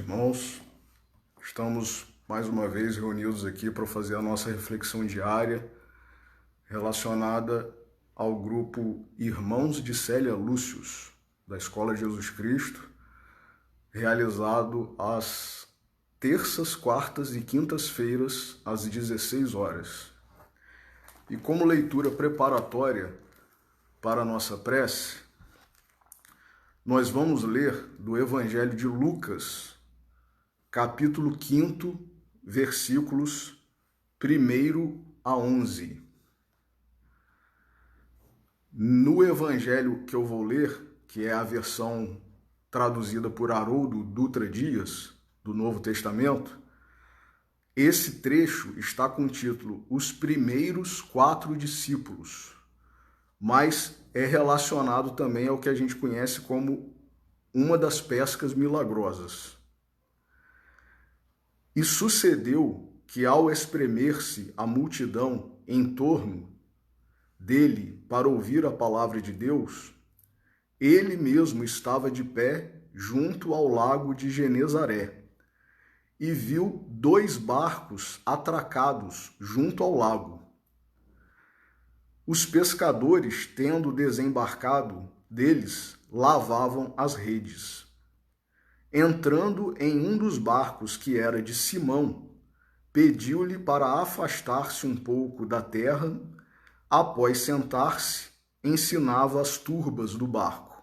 irmãos. Estamos mais uma vez reunidos aqui para fazer a nossa reflexão diária relacionada ao grupo Irmãos de Célia Lúcius, da Escola de Jesus Cristo, realizado às terças, quartas e quintas-feiras, às 16 horas. E como leitura preparatória para a nossa prece, nós vamos ler do Evangelho de Lucas, capítulo 5, versículos 1 a 11. No Evangelho que eu vou ler, que é a versão traduzida por Haroldo Dutra Dias, do Novo Testamento, esse trecho está com o título Os Primeiros 4 Discípulos, mas é relacionado também ao que a gente conhece como uma das pescas milagrosas. E sucedeu que, ao espremer-se a multidão em torno dele para ouvir a palavra de Deus, ele mesmo estava de pé junto ao lago de Genezaré e viu 2 barcos atracados junto ao lago. Os pescadores, tendo desembarcado deles, lavavam as redes. Entrando em um dos barcos, que era de Simão, pediu-lhe para afastar-se um pouco da terra. Após sentar-se, ensinava as turbas do barco.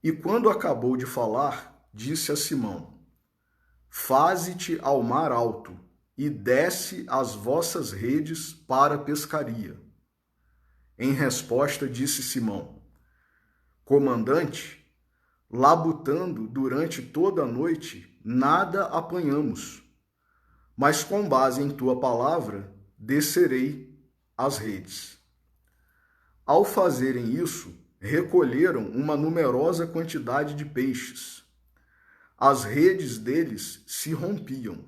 E quando acabou de falar, disse a Simão: Faze-te ao mar alto e desce as vossas redes para a pescaria. Em resposta, disse Simão: Comandante, labutando durante toda a noite, nada apanhamos, mas com base em tua palavra, descerei as redes. Ao fazerem isso, recolheram uma numerosa quantidade de peixes. As redes deles se rompiam.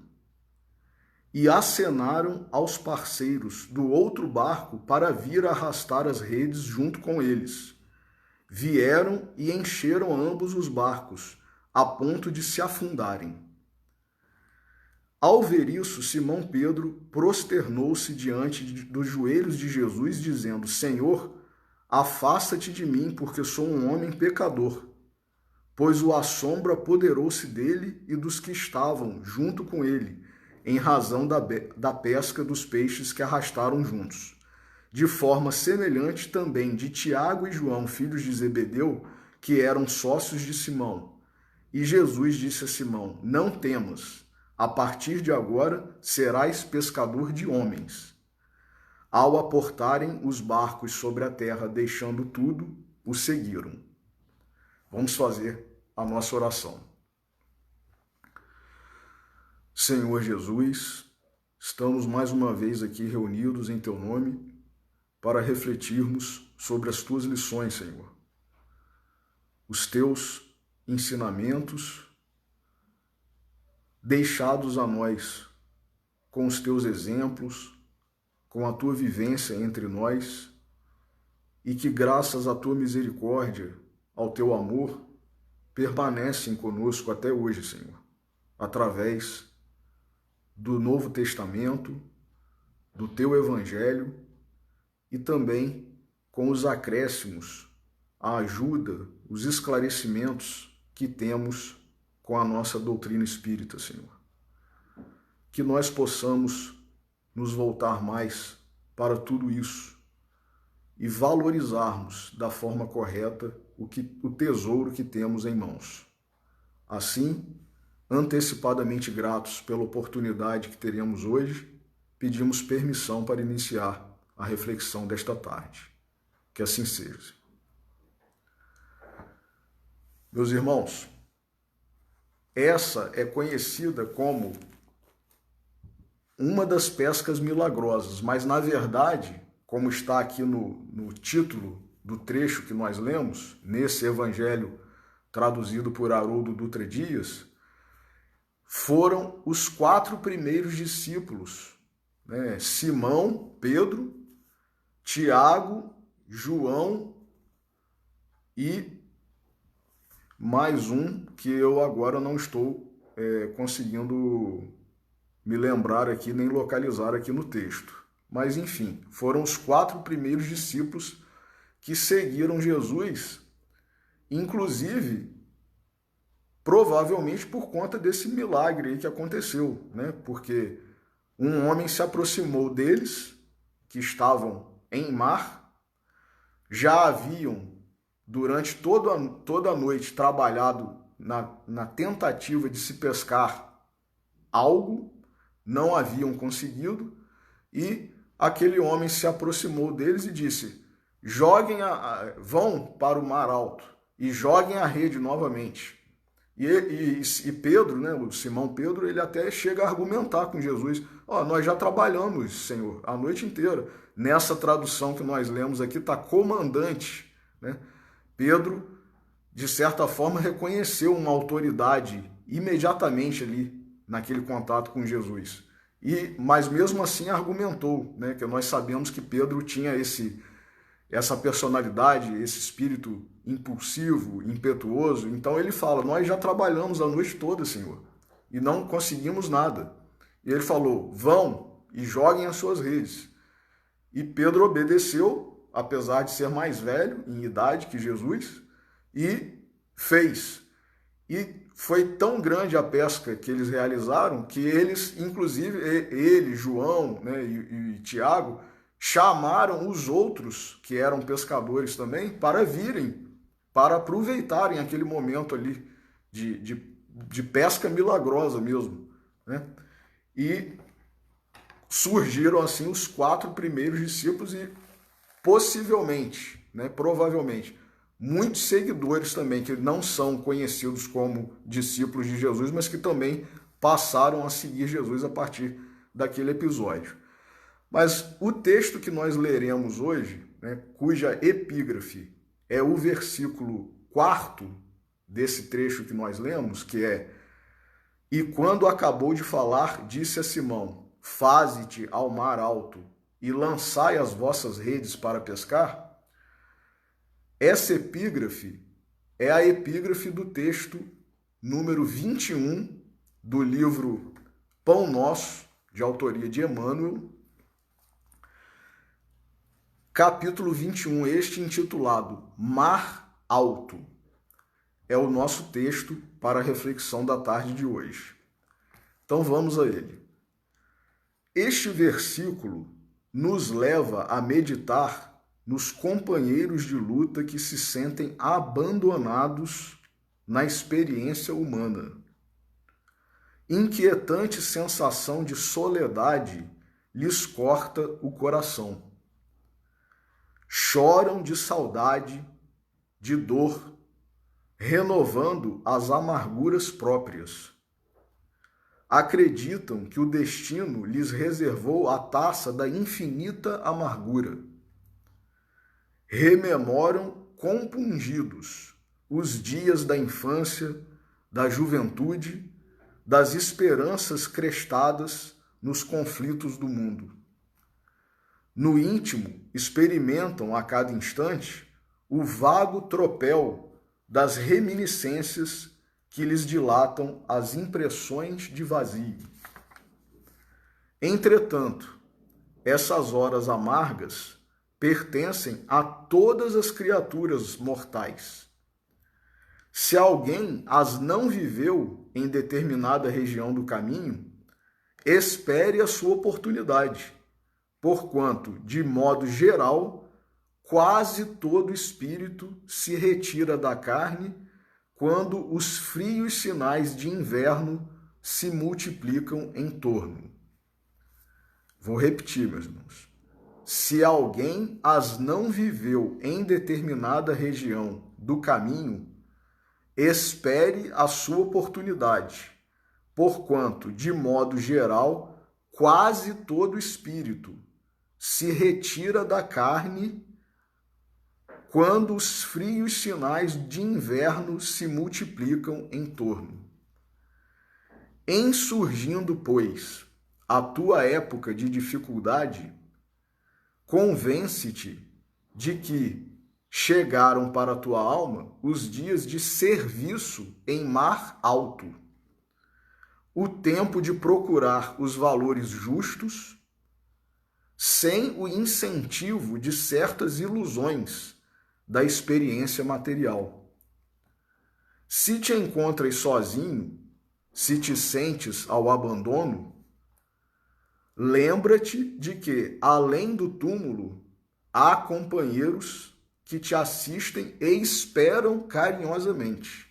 E acenaram aos parceiros do outro barco para vir arrastar as redes junto com eles. Vieram e encheram ambos os barcos, a ponto de se afundarem. Ao ver isso, Simão Pedro prosternou-se diante dos joelhos de Jesus, dizendo: Senhor, afasta-te de mim, porque sou um homem pecador. Pois o assombro apoderou-se dele e dos que estavam junto com ele, em razão da pesca dos peixes que arrastaram juntos. De forma semelhante também de Tiago e João, filhos de Zebedeu, que eram sócios de Simão. E Jesus disse a Simão: Não temas, a partir de agora serás pescador de homens. Ao aportarem os barcos sobre a terra, deixando tudo, o seguiram. Vamos fazer a nossa oração. Senhor Jesus, estamos mais uma vez aqui reunidos em Teu nome para refletirmos sobre as Tuas lições, Senhor. Os Teus ensinamentos deixados a nós com os Teus exemplos, com a Tua vivência entre nós, e que graças à Tua misericórdia, ao Teu amor, permanecem conosco até hoje, Senhor, através do Novo Testamento, do Teu Evangelho e também com os acréscimos, a ajuda, os esclarecimentos que temos com a nossa doutrina espírita, Senhor. Que nós possamos nos voltar mais para tudo isso e valorizarmos da forma correta o tesouro que temos em mãos. Assim, antecipadamente gratos pela oportunidade que teremos hoje, pedimos permissão para iniciar a reflexão desta tarde. Que assim seja. Meus irmãos, essa é conhecida como uma das pescas milagrosas, mas na verdade, como está aqui no título do trecho que nós lemos, nesse evangelho traduzido por Haroldo Dutra Dias, foram os 4 primeiros discípulos, né? Simão, Pedro, Tiago, João e mais um que eu agora não estou conseguindo me lembrar aqui, nem localizar aqui no texto. Mas, enfim, foram os 4 primeiros discípulos que seguiram Jesus, inclusive, provavelmente por conta desse milagre aí que aconteceu, né? Porque um homem se aproximou deles, que estavam em mar, já haviam, durante toda a noite, trabalhado na tentativa de se pescar algo, não haviam conseguido, e aquele homem se aproximou deles e disse: vão para o mar alto e joguem a rede novamente. E Pedro, né, o Simão Pedro, ele até chega a argumentar com Jesus: nós já trabalhamos, Senhor, a noite inteira. Nessa tradução que nós lemos aqui está comandante, né? Pedro, de certa forma, reconheceu uma autoridade imediatamente ali, naquele contato com Jesus. Mas mesmo assim argumentou, né, que nós sabemos que Pedro tinha essa personalidade, esse espírito impulsivo, impetuoso. Então ele fala: nós já trabalhamos a noite toda, Senhor, e não conseguimos nada. E ele falou: vão e joguem as suas redes. E Pedro obedeceu, apesar de ser mais velho em idade que Jesus, e fez. E foi tão grande a pesca que eles realizaram que eles, inclusive ele, João, né, e Tiago, chamaram os outros, que eram pescadores também, para virem, para aproveitarem aquele momento ali de pesca milagrosa mesmo, né? E surgiram assim os 4 primeiros discípulos e possivelmente, né, provavelmente, muitos seguidores também que não são conhecidos como discípulos de Jesus, mas que também passaram a seguir Jesus a partir daquele episódio. Mas o texto que nós leremos hoje, né, cuja epígrafe é o versículo 4 desse trecho que nós lemos, que é: e quando acabou de falar, disse a Simão: faze-te ao mar alto e lançai as vossas redes para pescar. Essa epígrafe é a epígrafe do texto número 21 do livro Pão Nosso, de autoria de Emmanuel, capítulo 21, este intitulado Mar Alto. É o nosso texto para a reflexão da tarde de hoje. Então vamos a ele. Este versículo nos leva a meditar nos companheiros de luta que se sentem abandonados na experiência humana. Inquietante sensação de soledade lhes corta o coração. Choram de saudade, de dor, renovando as amarguras próprias. Acreditam que o destino lhes reservou a taça da infinita amargura. Rememoram compungidos os dias da infância, da juventude, das esperanças crestadas nos conflitos do mundo. No íntimo, experimentam a cada instante o vago tropel das reminiscências que lhes dilatam as impressões de vazio. Entretanto, essas horas amargas pertencem a todas as criaturas mortais. Se alguém as não viveu em determinada região do caminho, espere a sua oportunidade, porquanto, de modo geral, quase todo espírito se retira da carne quando os frios sinais de inverno se multiplicam em torno. Vou repetir, meus irmãos. Se alguém as não viveu em determinada região do caminho, espere a sua oportunidade, porquanto, de modo geral, quase todo espírito se retira da carne quando os frios sinais de inverno se multiplicam em torno. Em surgindo, pois, a tua época de dificuldade, convence-te de que chegaram para a tua alma os dias de serviço em mar alto. o tempo de procurar os valores justos sem o incentivo de certas ilusões da experiência material. Se te encontras sozinho, se te sentes ao abandono, lembra-te de que, além do túmulo, há companheiros que te assistem e esperam carinhosamente.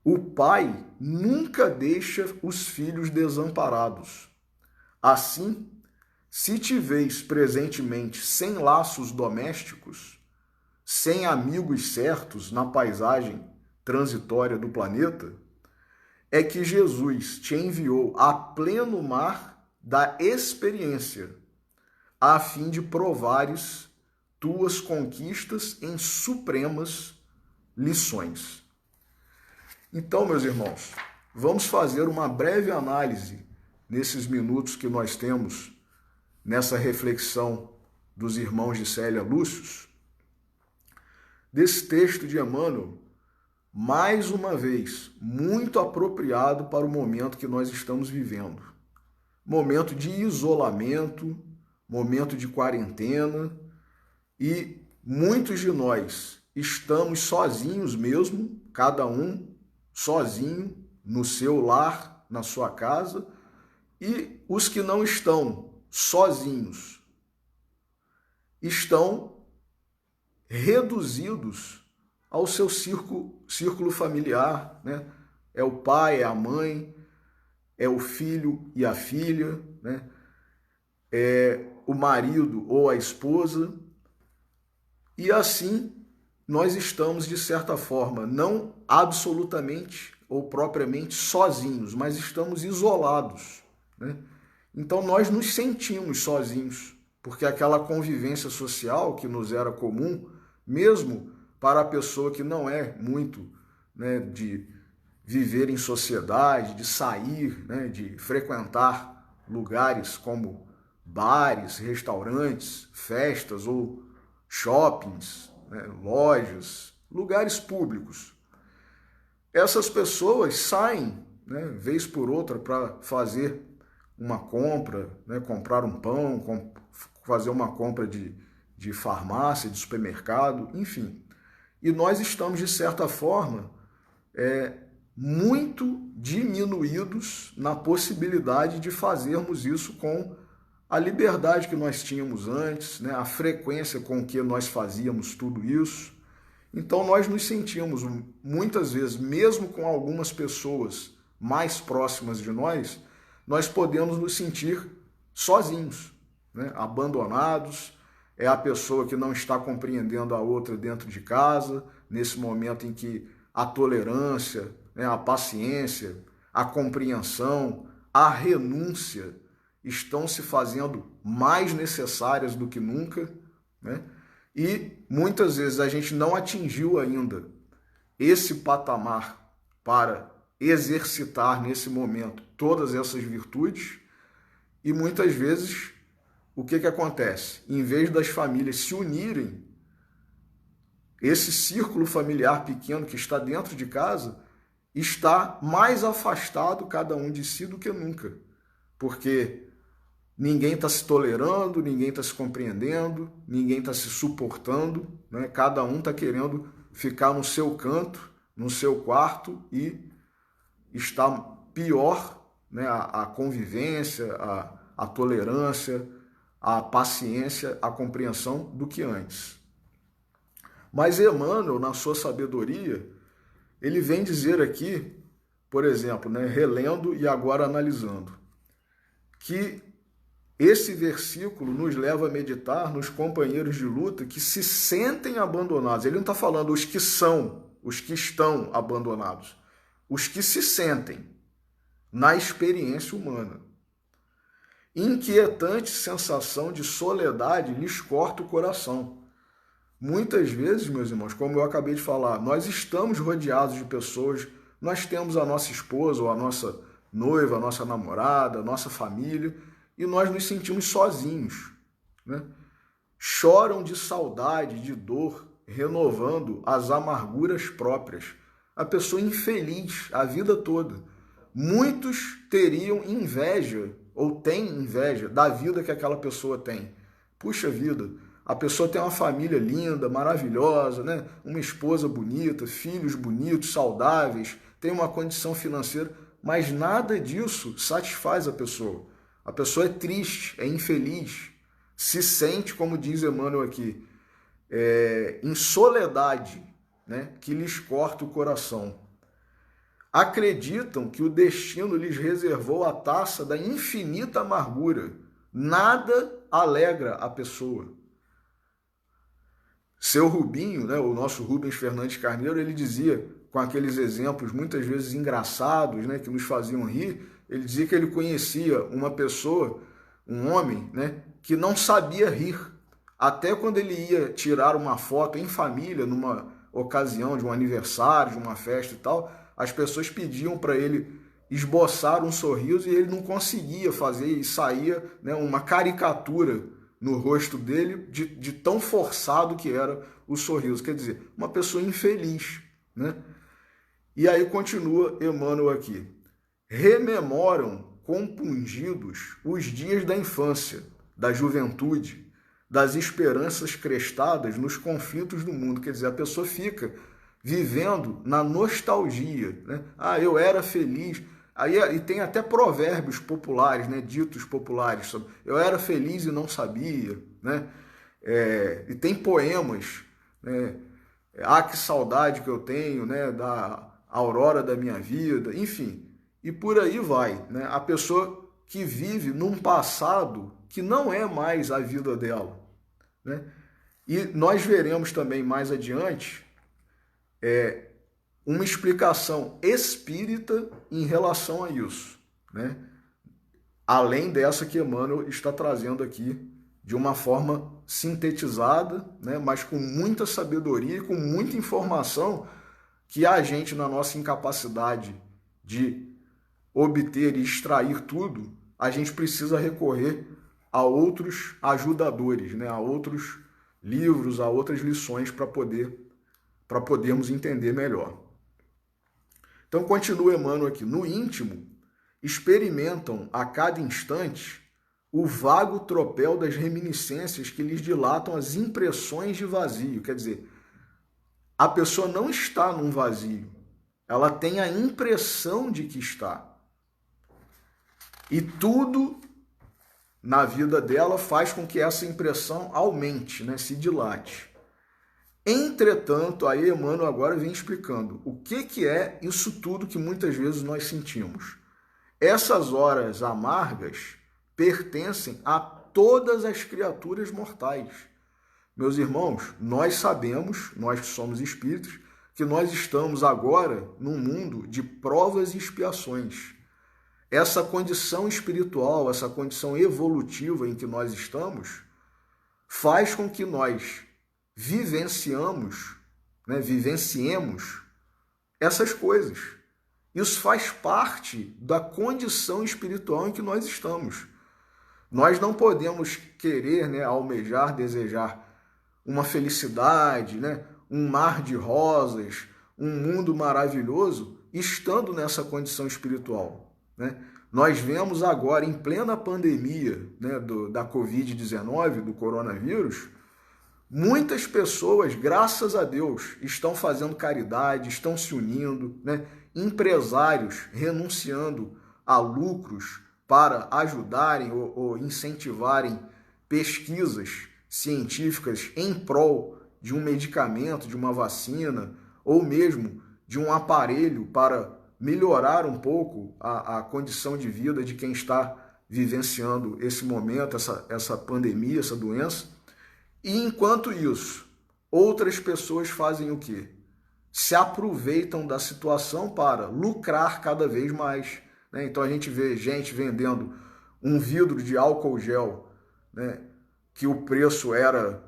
O pai nunca deixa os filhos desamparados. Assim, se te vês presentemente sem laços domésticos, sem amigos certos na paisagem transitória do planeta, é que Jesus te enviou a pleno mar da experiência, a fim de provares tuas conquistas em supremas lições. Então, meus irmãos, vamos fazer uma breve análise nesses minutos que nós temos nessa reflexão dos irmãos de Célia Lúcius, desse texto de Emmanuel, mais uma vez, muito apropriado para o momento que nós estamos vivendo. Momento de isolamento, momento de quarentena, e muitos de nós estamos sozinhos mesmo, cada um sozinho, no seu lar, na sua casa, e os que não estão sozinhos estão reduzidos ao seu círculo familiar, né? É o pai, é a mãe, é o filho e a filha, né? É o marido ou a esposa. E assim nós estamos, de certa forma, não absolutamente ou propriamente sozinhos, mas estamos isolados, né? Então nós nos sentimos sozinhos, porque aquela convivência social que nos era comum, mesmo para a pessoa que não é muito, né, de viver em sociedade, de sair, né, de frequentar lugares como bares, restaurantes, festas ou shoppings, né, lojas, lugares públicos. Essas pessoas saem, né, vez por outra, para fazer uma compra, né, comprar um pão, fazer uma compra de farmácia, de supermercado, enfim. E nós estamos, de certa forma, muito diminuídos na possibilidade de fazermos isso com a liberdade que nós tínhamos antes, né? A frequência com que nós fazíamos tudo isso. Então nós nos sentimos, muitas vezes, mesmo com algumas pessoas mais próximas de nós podemos nos sentir sozinhos, né? Abandonados. É a pessoa que não está compreendendo a outra dentro de casa, nesse momento em que a tolerância, né, a paciência, a compreensão, a renúncia estão se fazendo mais necessárias do que nunca, né? E muitas vezes a gente não atingiu ainda esse patamar para exercitar nesse momento todas essas virtudes, e muitas vezes o que acontece? Em vez das famílias se unirem, esse círculo familiar pequeno que está dentro de casa está mais afastado cada um de si do que nunca, porque ninguém está se tolerando, ninguém está se compreendendo, ninguém está se suportando, né? Cada um está querendo ficar no seu canto, no seu quarto, e está pior, né, a convivência, a tolerância, a paciência, a compreensão do que antes. Mas Emmanuel, na sua sabedoria, ele vem dizer aqui, por exemplo, né, relendo e agora analisando, que esse versículo nos leva a meditar nos companheiros de luta que se sentem abandonados. Ele não está falando os que estão abandonados, os que se sentem na experiência humana. Inquietante sensação de soledade lhes corta o coração. Muitas vezes, meus irmãos, como eu acabei de falar, nós estamos rodeados de pessoas, nós temos a nossa esposa ou a nossa noiva, a nossa namorada, a nossa família, e nós nos sentimos sozinhos, né? Choram de saudade, de dor, renovando as amarguras próprias. A pessoa infeliz a vida toda, muitos teriam inveja, ou têm inveja, da vida que aquela pessoa tem. Puxa vida, a pessoa tem uma família linda, maravilhosa, né? Uma esposa bonita, filhos bonitos, saudáveis, tem uma condição financeira, mas nada disso satisfaz a pessoa. A pessoa é triste, é infeliz, se sente, como diz Emmanuel aqui, em soledade, né? Que lhes corta o coração. Acreditam que o destino lhes reservou a taça da infinita amargura. Nada alegra a pessoa. Seu Rubinho, né, o nosso Rubens Fernandes Carneiro, ele dizia, com aqueles exemplos muitas vezes engraçados, né, que nos faziam rir, ele dizia que ele conhecia uma pessoa, um homem, né, que não sabia rir. Até quando ele ia tirar uma foto em família, numa ocasião de um aniversário, de uma festa e tal, as pessoas pediam para ele esboçar um sorriso e ele não conseguia fazer, e saía, né, uma caricatura no rosto dele de tão forçado que era o sorriso. Quer dizer, uma pessoa infeliz, né? E aí continua Emmanuel aqui. Rememoram compungidos os dias da infância, da juventude, das esperanças crestadas nos conflitos do mundo. Quer dizer, a pessoa fica vivendo na nostalgia, né? Ah, eu era feliz. Aí, e tem até provérbios populares, né? Ditos populares sobre eu era feliz e não sabia, né? E tem poemas, né? Ah, que saudade que eu tenho, né? Da aurora da minha vida, enfim. E por aí vai, né? A pessoa que vive num passado que não é mais a vida dela, né? E nós veremos também mais adiante uma explicação espírita em relação a isso, né? Além dessa que Emmanuel está trazendo aqui de uma forma sintetizada, né? Mas com muita sabedoria e com muita informação que a gente, na nossa incapacidade de obter e extrair tudo, a gente precisa recorrer a outros ajudadores, né? A outros livros, a outras lições para podermos entender melhor. Então continua Emmanuel aqui. No íntimo, experimentam a cada instante o vago tropel das reminiscências que lhes dilatam as impressões de vazio. Quer dizer, a pessoa não está num vazio, ela tem a impressão de que está. E tudo na vida dela faz com que essa impressão aumente, né, se dilate. Entretanto, aí Emmanuel agora vem explicando o que é isso tudo que muitas vezes nós sentimos. Essas horas amargas pertencem a todas as criaturas mortais. Meus irmãos, nós sabemos, nós que somos espíritos, que nós estamos agora num mundo de provas e expiações. Essa condição espiritual, essa condição evolutiva em que nós estamos, faz com que nós vivenciemos essas coisas. Isso faz parte da condição espiritual em que nós estamos. Nós não podemos querer, né, almejar, desejar uma felicidade, né, um mar de rosas, um mundo maravilhoso, estando nessa condição espiritual, né? Nós vemos agora, em plena pandemia, né, da Covid-19, do coronavírus, muitas pessoas, graças a Deus, estão fazendo caridade, estão se unindo, né? Empresários renunciando a lucros para ajudarem ou incentivarem pesquisas científicas em prol de um medicamento, de uma vacina, ou mesmo de um aparelho para melhorar um pouco a condição de vida de quem está vivenciando esse momento, essa pandemia, essa doença. E enquanto isso, outras pessoas fazem o quê? Se aproveitam da situação para lucrar cada vez mais, né? Então a gente vê gente vendendo um vidro de álcool gel, né, que o preço era R$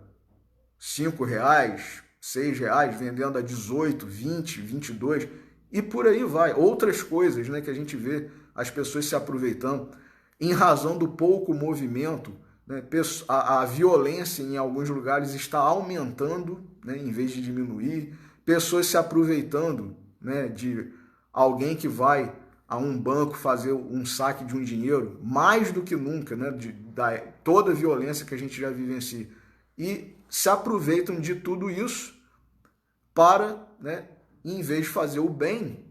5, R$ 6, vendendo a 18, 20, 22 e por aí vai. Outras coisas, né, que a gente vê as pessoas se aproveitando em razão do pouco movimento, né? A violência em alguns lugares está aumentando, né, em vez de diminuir. Pessoas se aproveitando, né, de alguém que vai a um banco fazer um saque de um dinheiro, mais do que nunca, né, da toda a violência que a gente já vivencia, e se aproveitam de tudo isso para, né, em vez de fazer o bem,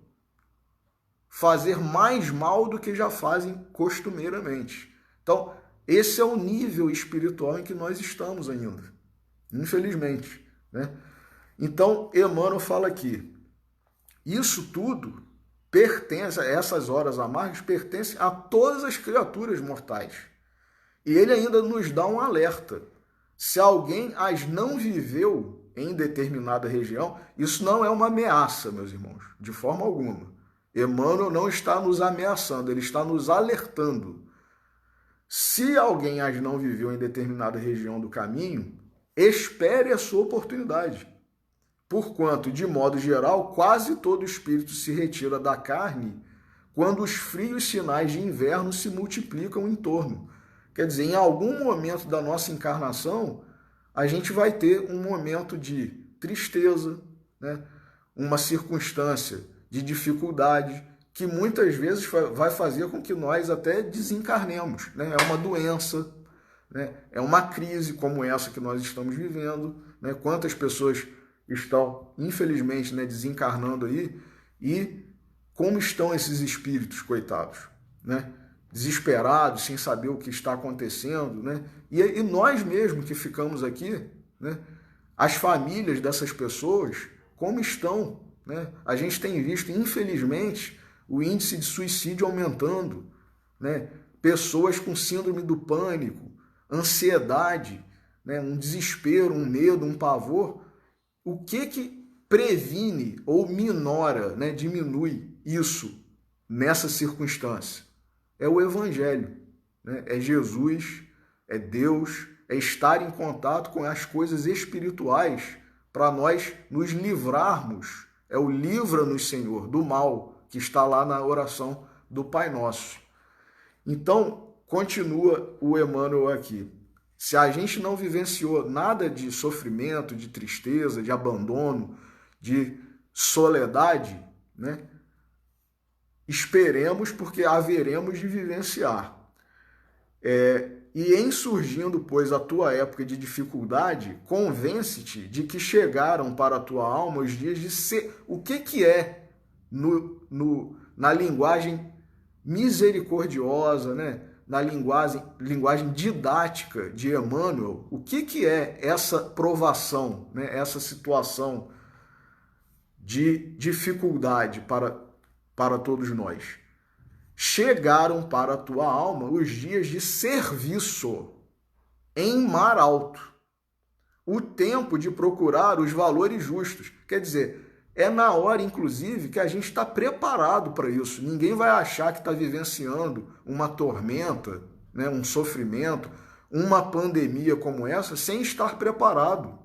fazer mais mal do que já fazem costumeiramente. Então, esse é o nível espiritual em que nós estamos ainda, infelizmente, né? Então, Emmanuel fala aqui, isso tudo pertence, essas horas amargas pertencem a todas as criaturas mortais. E ele ainda nos dá um alerta. Se alguém as não viveu em determinada região, isso não é uma ameaça, meus irmãos, de forma alguma. Emmanuel não está nos ameaçando, ele está nos alertando. Se alguém as não viveu em determinada região do caminho, espere a sua oportunidade. Porquanto, de modo geral, quase todo espírito se retira da carne quando os frios sinais de inverno se multiplicam em torno. Quer dizer, em algum momento da nossa encarnação, a gente vai ter um momento de tristeza, né? Uma circunstância de dificuldade, que muitas vezes vai fazer com que nós até desencarnemos, né? É uma doença, né? É uma crise como essa que nós estamos vivendo, né? Quantas pessoas estão, infelizmente, né, desencarnando aí, e como estão esses espíritos, coitados, né? Desesperados, sem saber o que está acontecendo, né? E nós mesmos que ficamos aqui, né? As famílias dessas pessoas, como estão, né? A gente tem visto, infelizmente, o índice de suicídio aumentando, né? Pessoas com síndrome do pânico, ansiedade, né? Um desespero, um medo, um pavor. O que previne ou minora, né? Diminui isso nessa circunstância? É o Evangelho, né? É Jesus, é Deus, é estar em contato com as coisas espirituais para nós nos livrarmos. É o livra-nos, Senhor, do mal, que está lá na oração do Pai Nosso. Então, continua o Emmanuel aqui. Se a gente não vivenciou nada de sofrimento, de tristeza, de abandono, de soledade, né? Esperemos, porque haveremos de vivenciar. E em surgindo, pois, a tua época de dificuldade, convence-te de que chegaram para a tua alma os dias de ser. O que é, na linguagem misericordiosa, né? Na linguagem didática de Emmanuel, o que é essa provação, né? Essa situação de dificuldade para todos nós? Chegaram para a tua alma os dias de serviço em mar alto, o tempo de procurar os valores justos. Quer dizer, é na hora, inclusive, que a gente está preparado para isso. Ninguém vai achar que está vivenciando uma tormenta, né, um sofrimento, uma pandemia como essa, sem estar preparado.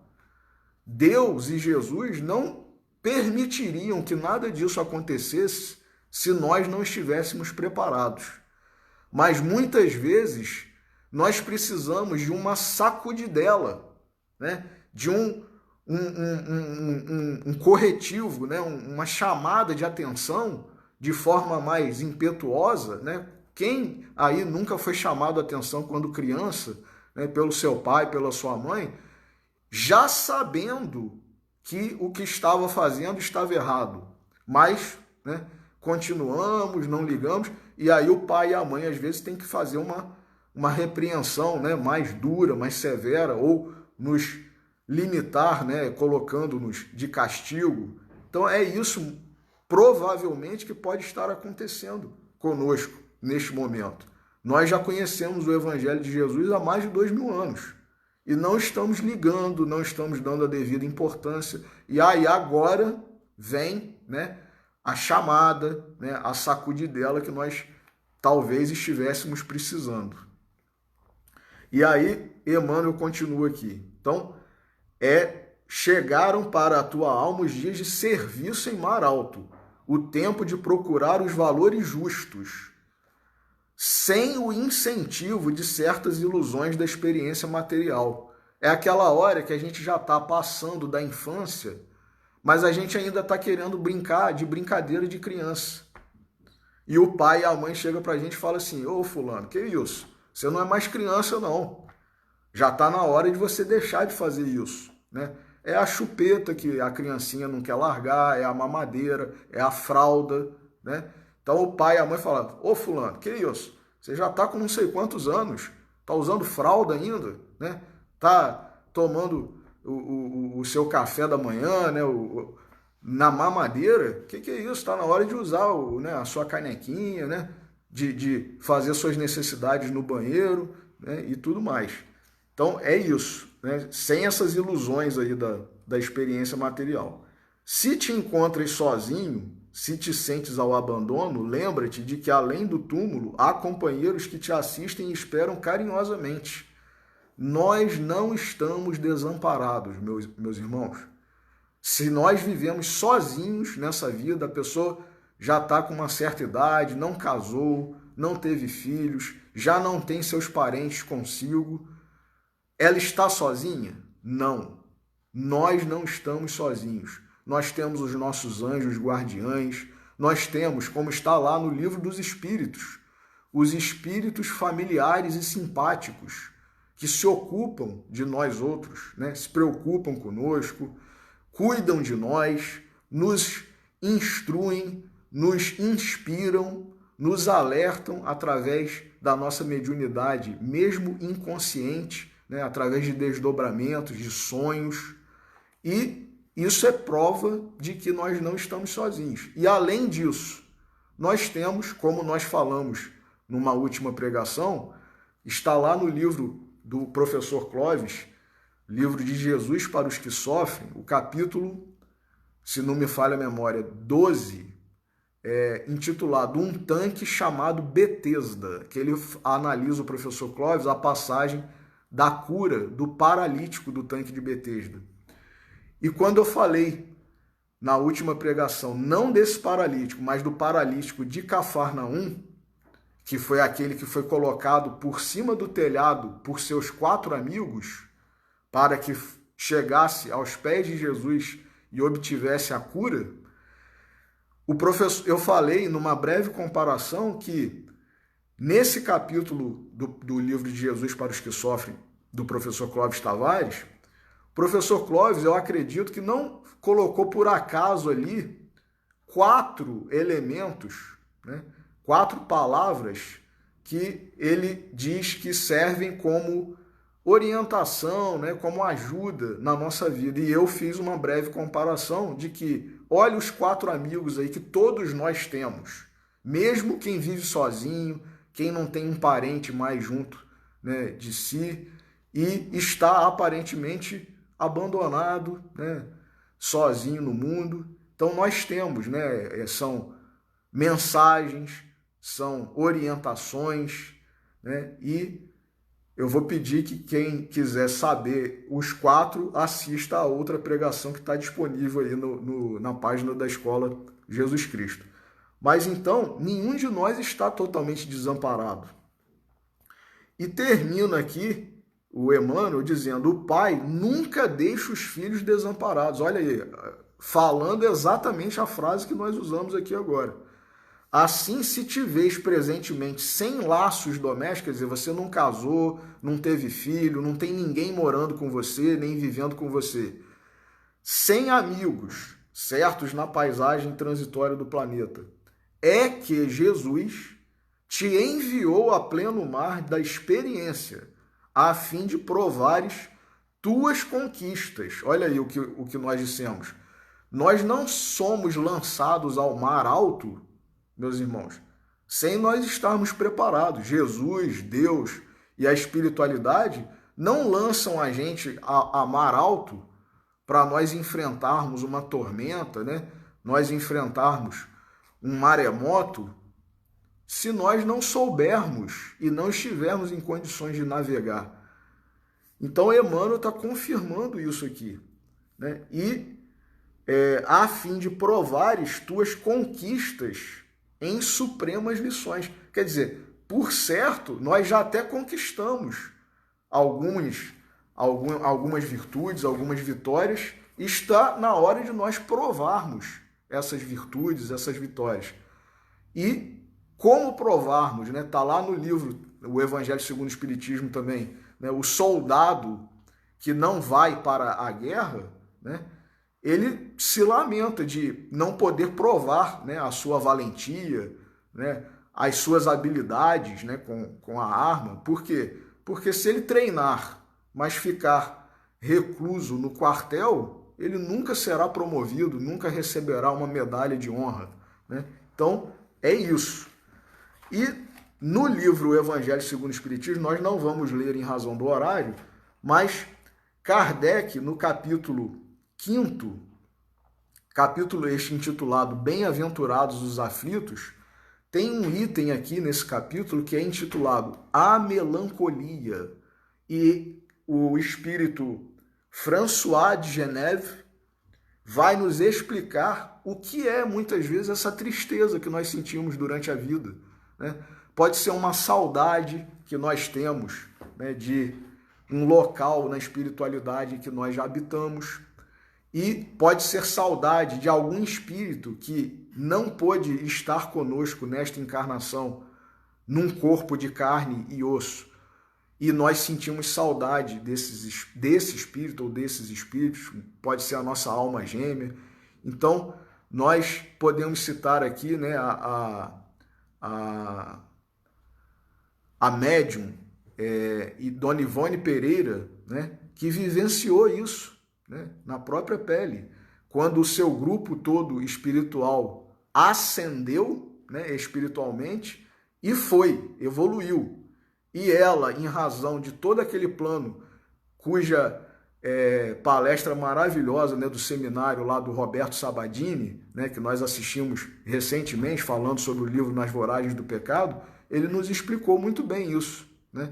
Deus e Jesus não permitiriam que nada disso acontecesse se nós não estivéssemos preparados. Mas muitas vezes nós precisamos de uma sacudidela, né? De um corretivo, né? Uma chamada de atenção de forma mais impetuosa, né? Quem aí nunca foi chamado a atenção quando criança, né? Pelo seu pai, pela sua mãe, já sabendo que o que estava fazendo estava errado, mas, né, continuamos, não ligamos, e aí o pai e a mãe às vezes têm que fazer uma repreensão, né, mais dura, mais severa, ou nos limitar, né, colocando-nos de castigo. Então é isso provavelmente que pode estar acontecendo conosco neste momento. Nós já conhecemos o Evangelho de Jesus há mais de 2000 anos e não estamos ligando, não estamos dando a devida importância, e aí agora vem, né, a chamada, né, a sacudidela que nós talvez estivéssemos precisando. E aí Emmanuel continua aqui. Então, chegaram para a tua alma os dias de serviço em mar alto, o tempo de procurar os valores justos, sem o incentivo de certas ilusões da experiência material. É aquela hora que a gente já está passando da infância, mas a gente ainda está querendo brincar de brincadeira de criança. e o pai e a mãe chegam pra gente e falam assim, ô fulano, que isso? Você não é mais criança não. Já está na hora de você deixar de fazer isso, né? É a chupeta que a criancinha não quer largar, é a mamadeira, é a fralda, né? Então o pai e a mãe falam, ô fulano, que isso? Você já está com não sei quantos anos, está usando fralda ainda, né? Tá tomando o seu café da manhã, né? Na mamadeira, que é isso? Está na hora de usar né, a sua canequinha, né? De fazer suas necessidades no banheiro, né? E tudo mais. Então é isso, né? Sem essas ilusões aí da experiência material. Se te encontras sozinho, se te sentes ao abandono, lembra-te de que além do túmulo há companheiros que te assistem e esperam carinhosamente. Nós não estamos desamparados, meus irmãos. Se nós vivemos sozinhos nessa vida, a pessoa já está com uma certa idade, não casou, não teve filhos, já não tem seus parentes consigo, ela está sozinha? Não. Nós não estamos sozinhos. Nós temos os nossos anjos guardiães, nós temos, como está lá no livro dos Espíritos, os espíritos familiares e simpáticos que se ocupam de nós outros, né? Se preocupam conosco, cuidam de nós, nos instruem, nos inspiram, nos alertam através da nossa mediunidade, mesmo inconsciente, né, através de desdobramentos, de sonhos, e isso é prova de que nós não estamos sozinhos. E além disso, nós temos, como nós falamos numa última pregação, está lá no livro do professor Clóvis, livro de Jesus para os que sofrem, o capítulo, se não me falha a memória, 12, intitulado Um Tanque Chamado Betesda, que ele analisa, o professor Clóvis, a passagem da cura do paralítico do tanque de Betesda. E quando eu falei na última pregação, não desse paralítico, mas do paralítico de Cafarnaum, que foi aquele que foi colocado por cima do telhado por seus 4 amigos, para que chegasse aos pés de Jesus e obtivesse a cura, eu falei numa breve comparação que nesse capítulo do livro de Jesus para os que sofrem, do professor Clóvis Tavares, o professor Clóvis, eu acredito que não colocou por acaso ali 4 elementos, né? 4 palavras que ele diz que servem como orientação, né? Como ajuda na nossa vida. E eu fiz uma breve comparação de que, olha os 4 amigos aí que todos nós temos, mesmo quem vive sozinho, quem não tem um parente mais junto, né, de si e está aparentemente abandonado, né, sozinho no mundo. Então nós temos, né, são mensagens, são orientações, né, e eu vou pedir que quem quiser saber os 4 assista a outra pregação que está disponível aí na página da Escola Jesus Cristo. Mas então, nenhum de nós está totalmente desamparado. E termina aqui o Emmanuel dizendo, o pai nunca deixa os filhos desamparados. Olha aí, falando exatamente a frase que nós usamos aqui agora. Assim, se te vês presentemente sem laços domésticos, quer dizer, você não casou, não teve filho, não tem ninguém morando com você, nem vivendo com você, sem amigos, certos na paisagem transitória do planeta, é que Jesus te enviou a pleno mar da experiência, a fim de provares tuas conquistas. Olha aí o que nós dissemos. Nós não somos lançados ao mar alto, meus irmãos, sem nós estarmos preparados. Jesus, Deus e a espiritualidade não lançam a gente a mar alto para nós enfrentarmos uma tormenta, né? Nós enfrentarmos um maremoto, se nós não soubermos e não estivermos em condições de navegar. Então, Emmanuel está confirmando isso aqui, né? E a fim de provares tuas conquistas em supremas lições. Quer dizer, por certo, nós já até conquistamos algumas virtudes, algumas vitórias, e está na hora de nós provarmos essas virtudes, essas vitórias. E como provarmos, né? Está lá no livro, o Evangelho segundo o Espiritismo também, né? O soldado que não vai para a guerra, né? Ele se lamenta de não poder provar, né, a sua valentia, né, as suas habilidades, né, com a arma. Por quê? Porque se ele treinar, mas ficar recluso no quartel, ele nunca será promovido, nunca receberá uma medalha de honra, né? Então, é isso. E no livro Evangelho segundo o Espiritismo, nós não vamos ler em razão do horário, mas Kardec, no capítulo 5º, capítulo este intitulado Bem-aventurados os aflitos, tem um item aqui nesse capítulo que é intitulado A Melancolia. E o espírito François de Geneve vai nos explicar o que é, muitas vezes, essa tristeza que nós sentimos durante a vida, né? Pode ser uma saudade que nós temos, né, de um local na espiritualidade que nós já habitamos, e pode ser saudade de algum espírito que não pôde estar conosco nesta encarnação, num corpo de carne e osso. E nós sentimos saudade desse espírito ou desses espíritos, pode ser a nossa alma gêmea. Então, nós podemos citar aqui, né, a médium e Dona Ivone Pereira, né, que vivenciou isso, né, na própria pele, quando o seu grupo todo espiritual ascendeu, né, espiritualmente, e evoluiu. E ela, em razão de todo aquele plano, cuja palestra maravilhosa, né, do seminário lá do Roberto Sabadini, né, que nós assistimos recentemente, falando sobre o livro Nas Voragens do Pecado, ele nos explicou muito bem isso, né?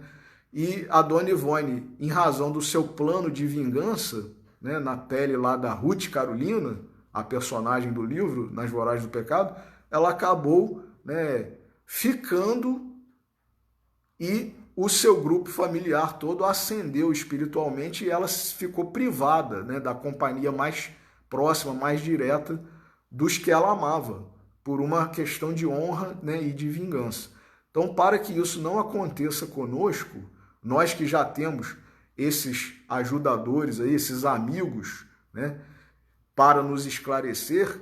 E a Dona Ivone, em razão do seu plano de vingança, né, na pele lá da Ruth Carolina, a personagem do livro Nas Voragens do Pecado, ela acabou, né, ficando, e o seu grupo familiar todo ascendeu espiritualmente e ela ficou privada, né, da companhia mais próxima, mais direta dos que ela amava, por uma questão de honra, né, e de vingança. Então, para que isso não aconteça conosco, nós que já temos esses ajudadores, aí, esses amigos, né, para nos esclarecer,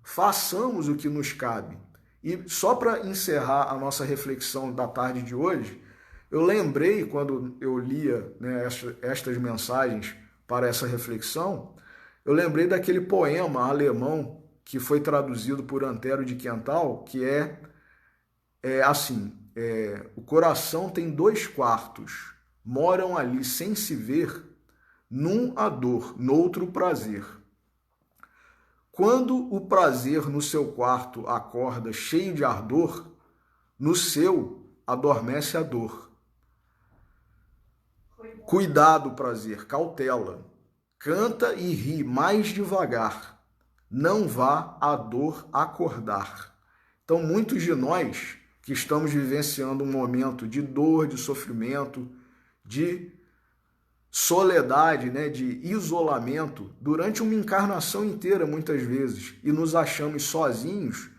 façamos o que nos cabe. E só para encerrar a nossa reflexão da tarde de hoje, eu lembrei, quando eu lia, né, estas mensagens para essa reflexão, eu lembrei daquele poema alemão que foi traduzido por Antero de Quental, que é assim: o coração tem 2 quartos, moram ali sem se ver, num a dor, noutro o prazer. Quando o prazer no seu quarto acorda cheio de ardor, no seu adormece a dor. Cuidado, prazer, cautela, canta e ri mais devagar, não vá a dor acordar. Então, muitos de nós que estamos vivenciando um momento de dor, de sofrimento, de soledade, né, de isolamento, durante uma encarnação inteira, muitas vezes, e nos achamos sozinhos,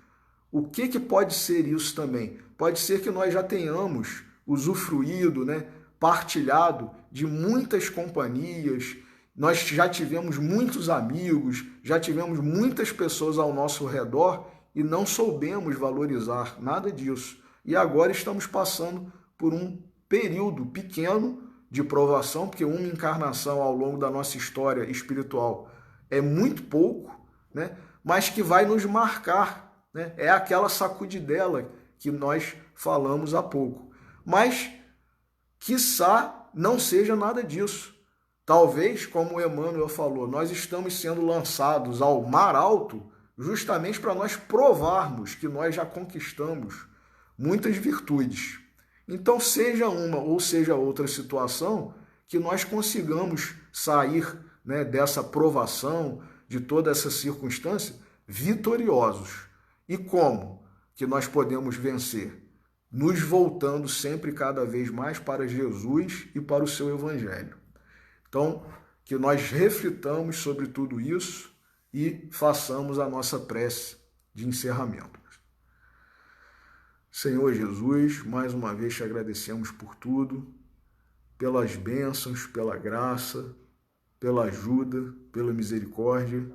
o que pode ser isso também? Pode ser que nós já tenhamos usufruído, né, partilhado de muitas companhias, nós já tivemos muitos amigos, já tivemos muitas pessoas ao nosso redor e não soubemos valorizar nada disso. E agora estamos passando por um período pequeno de provação, porque uma encarnação ao longo da nossa história espiritual é muito pouco, né? Mas que vai nos marcar, né? É aquela sacudidela que nós falamos há pouco. Mas, quiçá, não seja nada disso. Talvez, como o Emmanuel falou, nós estamos sendo lançados ao mar alto justamente para nós provarmos que nós já conquistamos muitas virtudes. Então, seja uma ou seja outra situação, que nós consigamos sair, né, dessa provação, de toda essa circunstância, vitoriosos. E como que nós podemos vencer? Nos voltando sempre cada vez mais para Jesus e para o seu Evangelho. Então, que nós reflitamos sobre tudo isso e façamos a nossa prece de encerramento. Senhor Jesus, mais uma vez te agradecemos por tudo, pelas bênçãos, pela graça, pela ajuda, pela misericórdia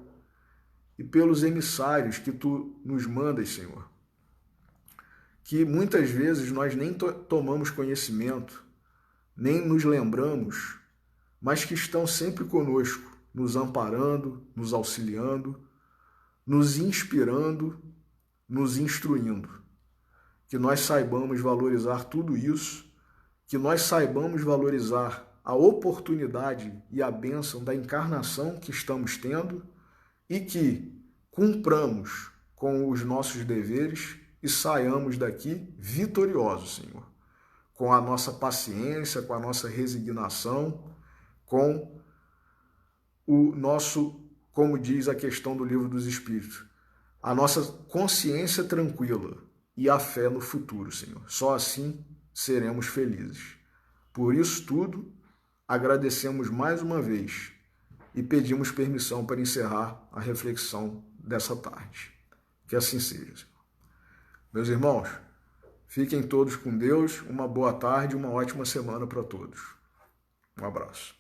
e pelos emissários que tu nos mandas, Senhor, que muitas vezes nós nem tomamos conhecimento, nem nos lembramos, mas que estão sempre conosco, nos amparando, nos auxiliando, nos inspirando, nos instruindo. Que nós saibamos valorizar tudo isso, que nós saibamos valorizar a oportunidade e a bênção da encarnação que estamos tendo e que cumpramos com os nossos deveres e saiamos daqui vitoriosos, Senhor, com a nossa paciência, com a nossa resignação, com o nosso, como diz a questão do Livro dos Espíritos, a nossa consciência tranquila e a fé no futuro, Senhor. Só assim seremos felizes. Por isso tudo, agradecemos mais uma vez e pedimos permissão para encerrar a reflexão dessa tarde. Que assim seja, Senhor. Meus irmãos, fiquem todos com Deus, uma boa tarde e uma ótima semana para todos. Um abraço.